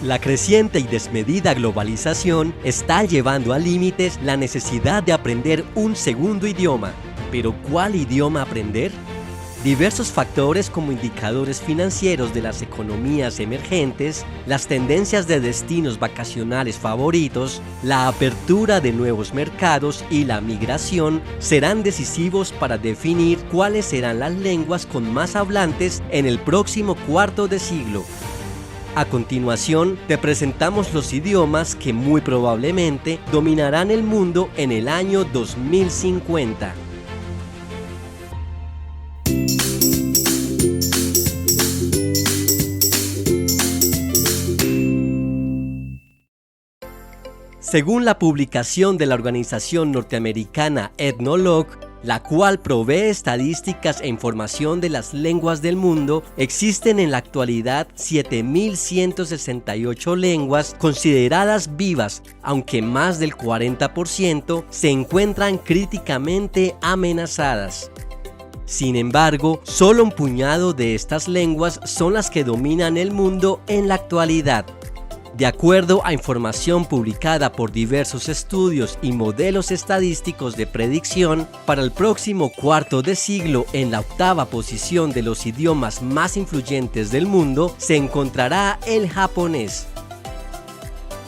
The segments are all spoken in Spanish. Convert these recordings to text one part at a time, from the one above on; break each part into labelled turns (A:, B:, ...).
A: La creciente y desmedida globalización está llevando a límites la necesidad de aprender un segundo idioma. ¿Pero cuál idioma aprender? Diversos factores como indicadores financieros de las economías emergentes, las tendencias de destinos vacacionales favoritos, la apertura de nuevos mercados y la migración serán decisivos para definir cuáles serán las lenguas con más hablantes en el próximo cuarto de siglo. A continuación, te presentamos los idiomas que muy probablemente dominarán el mundo en el año 2050. Según la publicación de la organización norteamericana Ethnologue, la cual provee estadísticas e información de las lenguas del mundo, existen en la actualidad 7.168 lenguas consideradas vivas, aunque más del 40% se encuentran críticamente amenazadas. Sin embargo, solo un puñado de estas lenguas son las que dominan el mundo en la actualidad. De acuerdo a información publicada por diversos estudios y modelos estadísticos de predicción, para el próximo cuarto de siglo, en la octava posición de los idiomas más influyentes del mundo, se encontrará el japonés.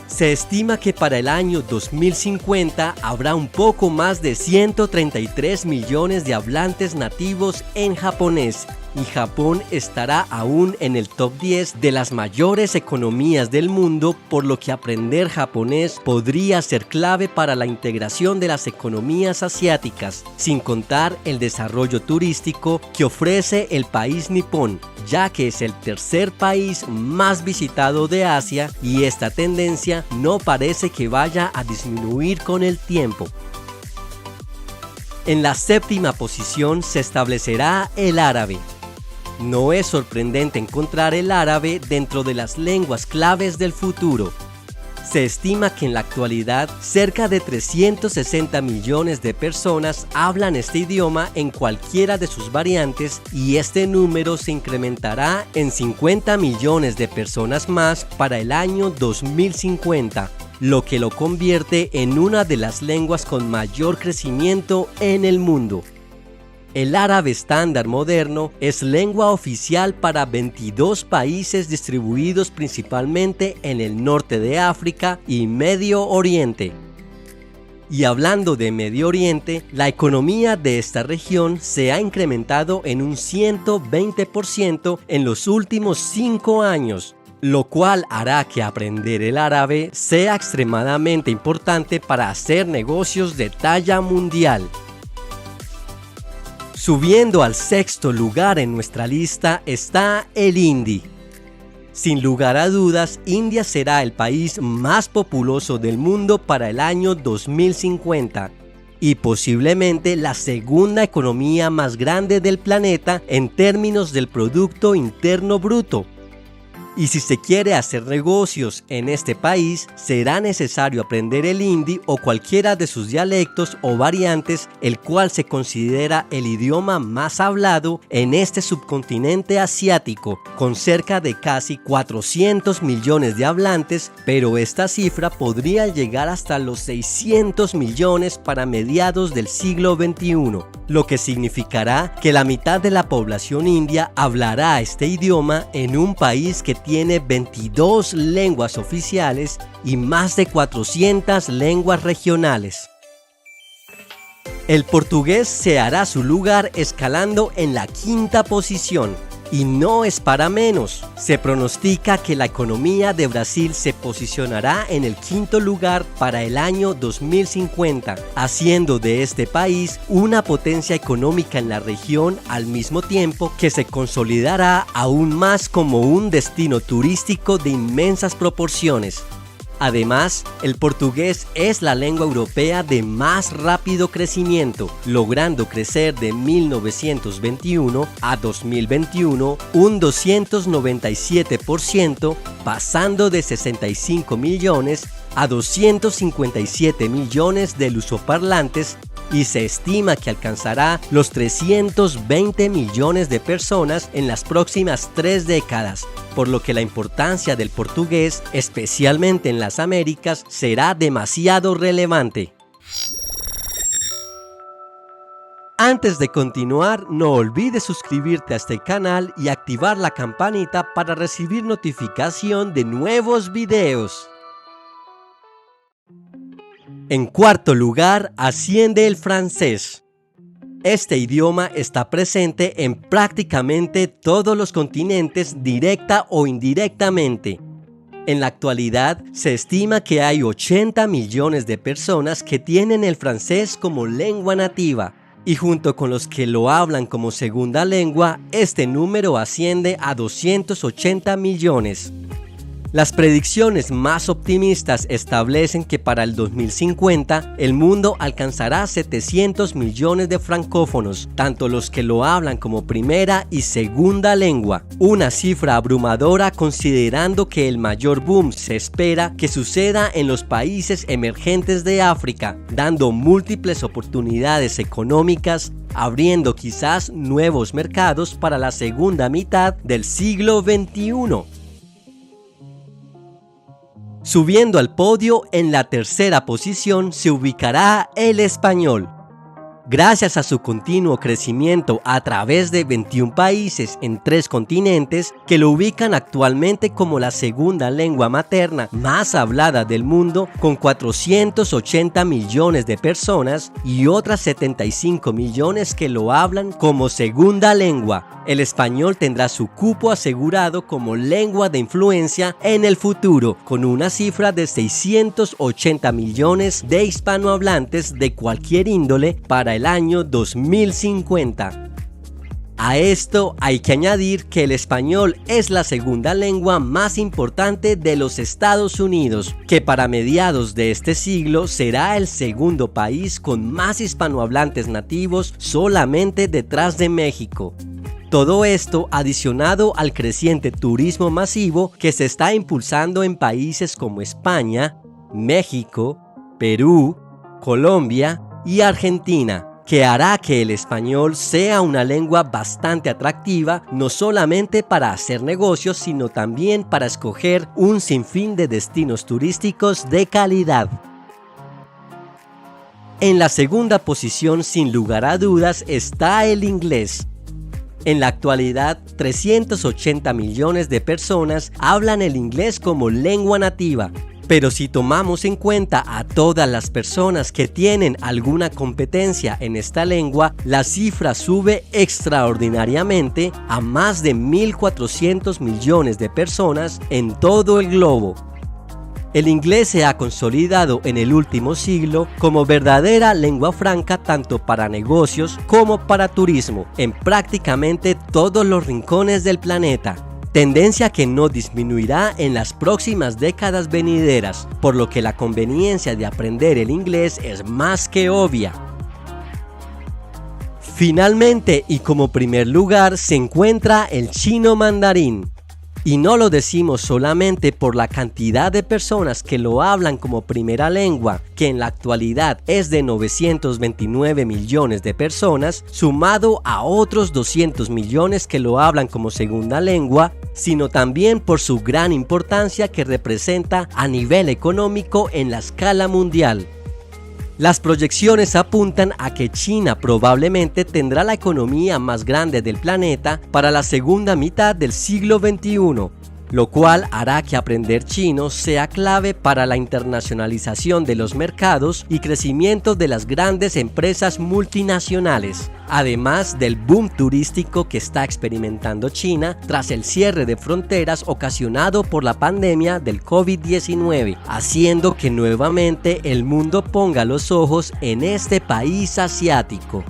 A: Se estima que para el año 2050 habrá un poco más de 133 millones de hablantes nativos en japonés, y Japón estará aún en el top 10 de las mayores economías del mundo, por lo que aprender japonés podría ser clave para la integración de las economías asiáticas, sin contar el desarrollo turístico que ofrece el país nipón, ya que es el tercer país más visitado de Asia y esta tendencia no parece que vaya a disminuir con el tiempo. En la séptima posición se establecerá el árabe. No es sorprendente encontrar el árabe dentro de las lenguas claves del futuro. Se estima que en la actualidad cerca de 360 millones de personas hablan este idioma en cualquiera de sus variantes, y este número se incrementará en 50 millones de personas más para el año 2050, lo que lo convierte en una de las lenguas con mayor crecimiento en el mundo. El árabe estándar moderno es lengua oficial para 22 países distribuidos principalmente en el norte de África y Medio Oriente. Y hablando de Medio Oriente, la economía de esta región se ha incrementado en un 120% en los últimos 5 años, lo cual hará que aprender el árabe sea extremadamente importante para hacer negocios de talla mundial. Subiendo al sexto lugar en nuestra lista está el hindi. Sin lugar a dudas, India será el país más populoso del mundo para el año 2050 y posiblemente la segunda economía más grande del planeta en términos del Producto Interno Bruto. Y si se quiere hacer negocios en este país, será necesario aprender el hindi o cualquiera de sus dialectos o variantes, el cual se considera el idioma más hablado en este subcontinente asiático, con cerca de casi 400 millones de hablantes, pero esta cifra podría llegar hasta los 600 millones para mediados del siglo XXI, lo que significará que la mitad de la población india hablará este idioma en un país que tiene 22 lenguas oficiales y más de 400 lenguas regionales. El portugués se hará su lugar escalando en la quinta posición. Y no es para menos. Se pronostica que la economía de Brasil se posicionará en el quinto lugar para el año 2050, haciendo de este país una potencia económica en la región, al mismo tiempo que se consolidará aún más como un destino turístico de inmensas proporciones. Además, el portugués es la lengua europea de más rápido crecimiento, logrando crecer de 1921 a 2021 un 297%, pasando de 65 millones a 257 millones de lusoparlantes, y se estima que alcanzará los 320 millones de personas en las próximas 3 décadas, por lo que la importancia del portugués, especialmente en las Américas, será demasiado relevante. Antes de continuar, no olvides suscribirte a este canal y activar la campanita para recibir notificación de nuevos videos. En cuarto lugar, asciende el francés. Este idioma está presente en prácticamente todos los continentes directa o indirectamente. En la actualidad, se estima que hay 80 millones de personas que tienen el francés como lengua nativa. Y junto con los que lo hablan como segunda lengua, este número asciende a 280 millones. Las predicciones más optimistas establecen que para el 2050 el mundo alcanzará 700 millones de francófonos, tanto los que lo hablan como primera y segunda lengua. Una cifra abrumadora considerando que el mayor boom se espera que suceda en los países emergentes de África, dando múltiples oportunidades económicas, abriendo quizás nuevos mercados para la segunda mitad del siglo XXI. Subiendo al podio, en la tercera posición se ubicará el español. Gracias a su continuo crecimiento a través de 21 países en 3 continentes, que lo ubican actualmente como la segunda lengua materna más hablada del mundo, con 480 millones de personas y otras 75 millones que lo hablan como segunda lengua. El español tendrá su cupo asegurado como lengua de influencia en el futuro, con una cifra de 680 millones de hispanohablantes de cualquier índole para el año 2050. A esto hay que añadir que el español es la segunda lengua más importante de los Estados Unidos, que para mediados de este siglo será el segundo país con más hispanohablantes nativos, solamente detrás de México. Todo esto adicionado al creciente turismo masivo que se está impulsando en países como España, México, Perú, Colombia y Argentina, que hará que el español sea una lengua bastante atractiva, no solamente para hacer negocios, sino también para escoger un sinfín de destinos turísticos de calidad. En la segunda posición, sin lugar a dudas, está el inglés. En la actualidad, 380 millones de personas hablan el inglés como lengua nativa. Pero si tomamos en cuenta a todas las personas que tienen alguna competencia en esta lengua, la cifra sube extraordinariamente a más de 1.400 millones de personas en todo el globo. El inglés se ha consolidado en el último siglo como verdadera lengua franca tanto para negocios como para turismo en prácticamente todos los rincones del planeta. Tendencia que no disminuirá en las próximas décadas venideras, por lo que la conveniencia de aprender el inglés es más que obvia. Finalmente, y como primer lugar, se encuentra el chino mandarín. Y no lo decimos solamente por la cantidad de personas que lo hablan como primera lengua, que en la actualidad es de 929 millones de personas, sumado a otros 200 millones que lo hablan como segunda lengua, sino también por su gran importancia que representa a nivel económico en la escala mundial. Las proyecciones apuntan a que China probablemente tendrá la economía más grande del planeta para la segunda mitad del siglo XXI, lo cual hará que aprender chino sea clave para la internacionalización de los mercados y crecimiento de las grandes empresas multinacionales, además del boom turístico que está experimentando China tras el cierre de fronteras ocasionado por la pandemia del COVID-19, haciendo que nuevamente el mundo ponga los ojos en este país asiático.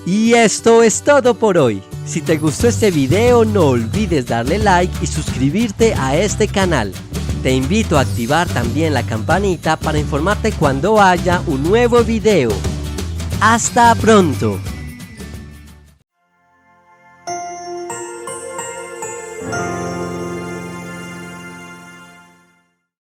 A: Y esto es todo por hoy. Si te gustó este video, no olvides darle like y suscribirte a este canal. Te invito a activar también la campanita para informarte cuando haya un nuevo video. ¡Hasta pronto!